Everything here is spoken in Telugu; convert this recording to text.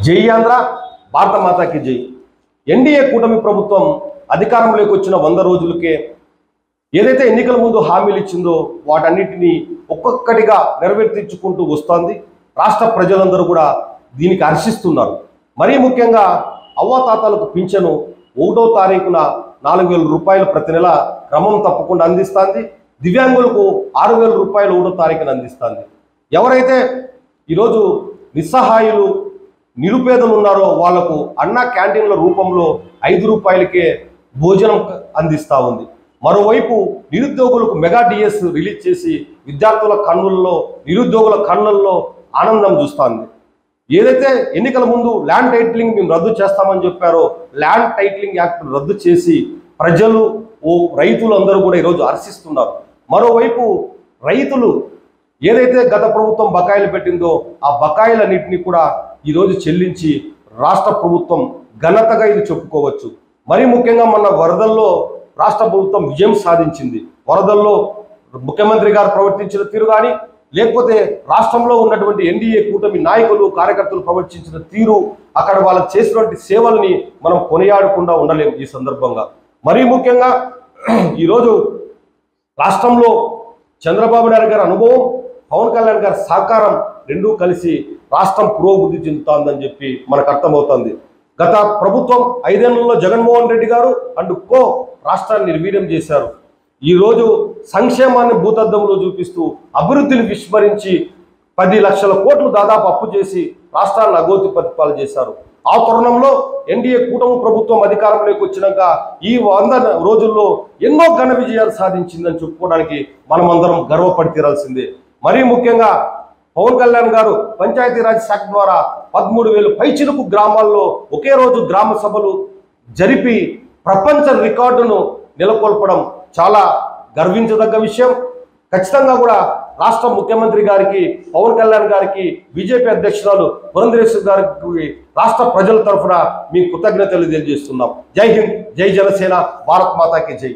జై ఆంధ్ర, భారత మాతాకి జై. ఎన్డీఏ కూటమి ప్రభుత్వం అధికారంలోకి వచ్చిన 100 రోజులకే ఏదైతే ఎన్నికల ముందు హామీలు ఇచ్చిందో వాటన్నిటినీ ఒక్కొక్కటిగా నెరవేర్చుకుంటూ వస్తోంది. రాష్ట్ర ప్రజలందరూ కూడా దీనికి హర్షిస్తున్నారు. మరీ ముఖ్యంగా అవ్వాతాతలకు పింఛను 1వ తారీఖున 4000 రూపాయలు ప్రతి నెల క్రమం తప్పకుండా అందిస్తుంది. దివ్యాంగులకు 6000 రూపాయలు 1వ తారీఖున అందిస్తుంది. ఎవరైతే ఈరోజు నిస్సహాయులు నిరుపేదలు ఉన్నారో వాళ్లకు అన్న క్యాంటీన్ల రూపంలో 5 రూపాయలకే భోజనం అందిస్తూ ఉంది. మరోవైపు నిరుద్యోగులకు మెగా డిఎస్ రిలీజ్ చేసి విద్యార్థుల కన్నుల్లో నిరుద్యోగుల కన్నుల్లో ఆనందం చూస్తోంది. ఏదైతే ఎన్నికల ముందు ల్యాండ్ టైటిలింగ్ మేము రద్దు చేస్తామని చెప్పారో ల్యాండ్ టైటిలింగ్ యాక్ట్ రద్దు చేసి ప్రజలు రైతులు అందరూ కూడా ఈరోజు హర్షిస్తున్నారు. మరోవైపు రైతులు ఏదైతే గత ప్రభుత్వం బకాయిలు పెట్టిందో ఆ బకాయిలన్నింటినీ కూడా ఈరోజు చెల్లించి రాష్ట్ర ప్రభుత్వం ఘనతగా ఇది చెప్పుకోవచ్చు. మరీ ముఖ్యంగా మొన్న వరదల్లో రాష్ట్ర ప్రభుత్వం విజయం సాధించింది. వరదల్లో ముఖ్యమంత్రి గారు ప్రవర్తించిన తీరు కానీ లేకపోతే రాష్ట్రంలో ఉన్నటువంటి ఎన్డీఏ కూటమి నాయకులు కార్యకర్తలు ప్రవర్తించిన తీరు అక్కడ వాళ్ళకి చేసినటువంటి సేవల్ని మనం కొనియాడకుండా ఉండలేము. ఈ సందర్భంగా మరీ ముఖ్యంగా ఈరోజు రాష్ట్రంలో చంద్రబాబు నాయుడు గారి అనుభవం, పవన్ కళ్యాణ్ గారి సహకారం రెండూ కలిసి రాష్ట్రం పురోభివృద్ధి చెందుతోందని చెప్పి మనకు అర్థమవుతుంది. గత ప్రభుత్వం 5 ఏళ్లలో జగన్మోహన్ రెడ్డి గారు అండ్ రాష్ట్రాన్ని నిర్వీర్యం చేశారు. ఈరోజు సంక్షేమాన్ని భూతద్దంలో చూపిస్తూ అభివృద్ధిని విస్మరించి 10 లక్షల కోట్లు దాదాపు అప్పు చేసి రాష్ట్రాన్ని అగోతి పరిపాలన చేశారు. ఆ తరుణంలో ఎన్డీఏ కూటమి ప్రభుత్వం అధికారంలోకి వచ్చినాక ఈ 100 రోజుల్లో ఎన్నో ఘన విజయాలు సాధించిందని చెప్పుకోవడానికి మనమందరం గర్వపడి తీరాల్సిందే. మరీ ముఖ్యంగా పవన్ కళ్యాణ్ గారు పంచాయతీరాజ్ శాఖ ద్వారా 13,000 పైచిలుకు గ్రామాల్లో ఒకే రోజు గ్రామ సభలు జరిపి ప్రపంచ రికార్డును నెలకొల్పడం చాలా గర్వించదగ్గ విషయం. ఖచ్చితంగా కూడా రాష్ట్ర ముఖ్యమంత్రి గారికి, పవన్ కళ్యాణ్ గారికి, బీజేపీ అధ్యక్షురాలు పురంధరేశ్వరి గారికి రాష్ట్ర ప్రజల తరఫున మీ కృతజ్ఞతలు తెలియజేస్తున్నాం. జై హింద్, జై జనసేన, భారత్ మాతాకి జై.